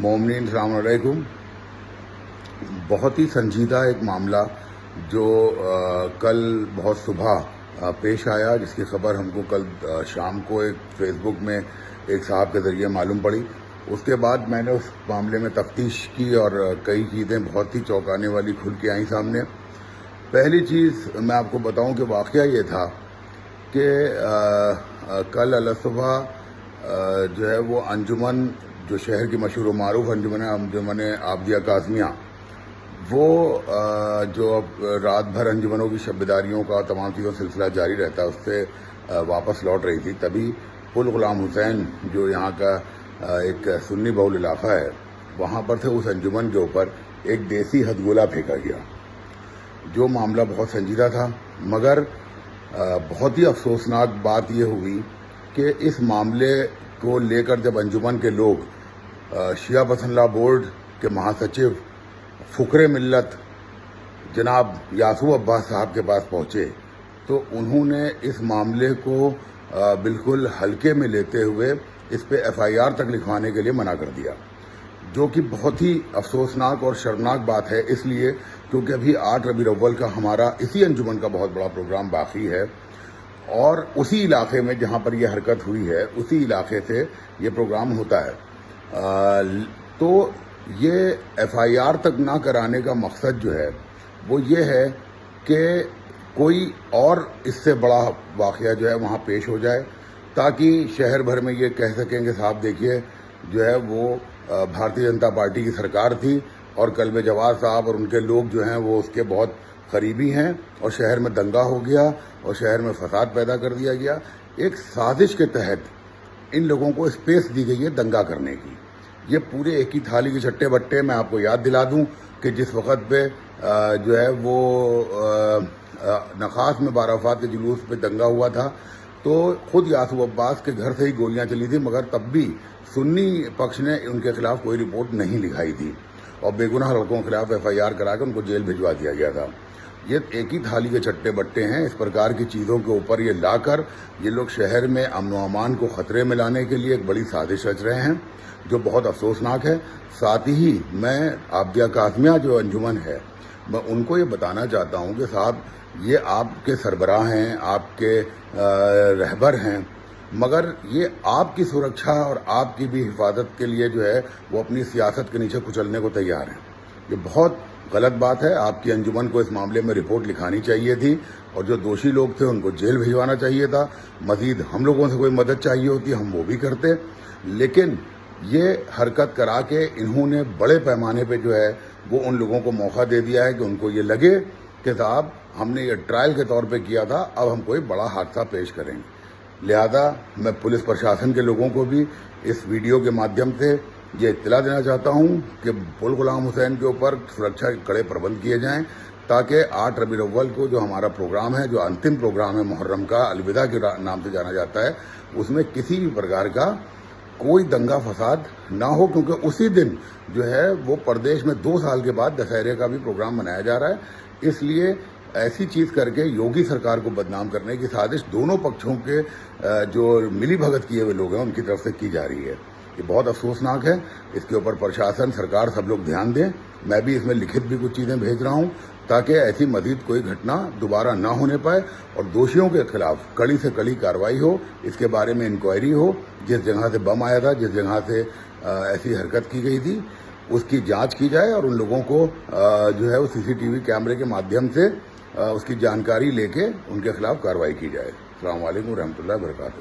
مومنین السلام علیکم. بہت ہی سنجیدہ ایک معاملہ جو کل بہت صبح پیش آیا، جس کی خبر ہم کو کل شام کو ایک فیس بک میں ایک صاحب کے ذریعے معلوم پڑی. اس کے بعد میں نے اس معاملے میں تفتیش کی اور کئی چیزیں بہت ہی چونکانے والی کھل کے آئیں سامنے. پہلی چیز میں آپ کو بتاؤں کہ واقعہ یہ تھا کہ کل صبح جو ہے وہ انجمن، جو شہر کی مشہور و معروف انجمن عابدیہ کاظمیہ، وہ جو اب رات بھر انجمنوں کی شب بیداریوں کا تمام چیزوں سلسلہ جاری رہتا ہے، اس سے واپس لوٹ رہی تھی. تبھی پل غلام حسین، جو یہاں کا ایک سنی بہل علاقہ ہے، وہاں پر سے اس انجمن کے اوپر ایک دیسی ہتھ گولا پھینکا گیا. جو معاملہ بہت سنجیدہ تھا، مگر بہت ہی افسوسناک بات یہ ہوئی کہ اس معاملے کو لے کر جب انجمن کے لوگ شیعہ پسند لا بورڈ کے مہاسچو فقر ملت جناب یاسو عباس صاحب کے پاس پہنچے، تو انہوں نے اس معاملے کو بالکل ہلکے میں لیتے ہوئے اس پہ FIR تک لکھوانے کے لیے منع کر دیا، جو کہ بہت ہی افسوسناک اور شرمناک بات ہے. اس لیے کیونکہ ابھی 8 ربیع الاول کا ہمارا اسی انجمن کا بہت بڑا پروگرام باقی ہے، اور اسی علاقے میں جہاں پر یہ حرکت ہوئی ہے، اسی علاقے سے یہ پروگرام ہوتا ہے. تو یہ FIR تک نہ کرانے کا مقصد جو ہے وہ یہ ہے کہ کوئی اور اس سے بڑا واقعہ جو ہے وہاں پیش ہو جائے، تاکہ شہر بھر میں یہ کہہ سکیں کہ صاحب دیکھیے جو ہے وہ بھارتیہ جنتا پارٹی کی سرکار تھی، اور کلب جواد صاحب اور ان کے لوگ جو ہیں وہ اس کے بہت قریبی ہیں، اور شہر میں دنگا ہو گیا اور شہر میں فساد پیدا کر دیا گیا. ایک سازش کے تحت ان لوگوں کو اسپیس دی گئی ہے دنگا کرنے کی. یہ پورے ایک ہی تھالی کے چٹے بٹے. میں آپ کو یاد دلا دوں کہ جس وقت پہ جو ہے وہ نخاس میں بارہوفات کے جلوس پہ دنگا ہوا تھا، تو خود یاسو عباس کے گھر سے ہی گولیاں چلی تھی، مگر تب بھی سنی پکش نے ان کے خلاف کوئی رپورٹ نہیں لکھائی تھی، اور بے گناہ لڑکوں کے خلاف FIR کرا کے ان کو جیل بھجوا دیا گیا تھا. یہ ایک ہی تھالی کے چٹے بٹے ہیں. اس پرکار کی چیزوں کے اوپر یہ لا کر یہ لوگ شہر میں امن و امان کو خطرے میں لانے کے لیے ایک بڑی سازش رچ رہے ہیں، جو بہت افسوسناک ہے. ساتھ ہی میں عابدیہ کاظمیہ جو انجمن ہے، میں ان کو یہ بتانا چاہتا ہوں کہ صاحب یہ آپ کے سربراہ ہیں، آپ کے رہبر ہیں، مگر یہ آپ کی سرکشا اور آپ کی بھی حفاظت کے لیے جو ہے وہ اپنی سیاست کے نیچے کچلنے کو تیار ہیں. یہ بہت غلط بات ہے. آپ کی انجمن کو اس معاملے میں رپورٹ لکھانی چاہیے تھی، اور جو دوشی لوگ تھے ان کو جیل بھجوانا چاہیے تھا. مزید ہم لوگوں سے کوئی مدد چاہیے ہوتی ہم وہ بھی کرتے، لیکن یہ حرکت کرا کے انہوں نے بڑے پیمانے پہ جو ہے وہ ان لوگوں کو موقع دے دیا ہے کہ ان کو یہ لگے کہ صاحب ہم نے یہ ٹرائل کے طور پہ کیا تھا، اب ہم کوئی بڑا حادثہ پیش کریں گے. لہذا میں پولیس پرشاسن کے لوگوں کو بھی اس ویڈیو کے مادھیم سے یہ اطلاع دینا چاہتا ہوں کہ پل غلام حسین کے اوپر سرکشا کے کڑے پربند کیے جائیں، تاکہ 8 ربیع الاول کو جو ہمارا پروگرام ہے، جو انتم پروگرام ہے محرم کا، الوداع کے نام سے جانا جاتا ہے، اس میں کسی بھی پرکار کا کوئی دنگا فساد نہ ہو. کیونکہ اسی دن جو ہے وہ پردیش میں 2 سال کے بعد دسہرے کا بھی پروگرام منایا جا رہا ہے. اس لیے ایسی چیز کر کے یوگی سرکار کو بدنام کرنے کی سازش دونوں پکشوں کے جو ملی بھگت کیے ہوئے لوگ ہیں ان کی طرف سے کی جا رہی ہے. یہ بہت افسوسناک ہے. اس کے اوپر پرشاسن، سرکار سب لوگ دھیان دیں. میں بھی اس میں لکھت بھی کچھ چیزیں بھیج رہا ہوں، تاکہ ایسی مزید کوئی گھٹنا دوبارہ نہ ہونے پائے، اور دوشیوں کے خلاف کڑی سے کڑی کارروائی ہو. اس کے بارے میں انکوائری ہو. جس جگہ سے بم آیا تھا، جس جگہ سے ایسی حرکت کی گئی تھی، اس کی جانچ کی جائے، اور ان لوگوں کو جو ہے وہ CCTV کیمرے کے مادھیم سے اس کی جانکاری لے کے ان کے خلاف کارروائی کی جائے. السلام علیکم ورحمۃ اللہ وبرکاتہ.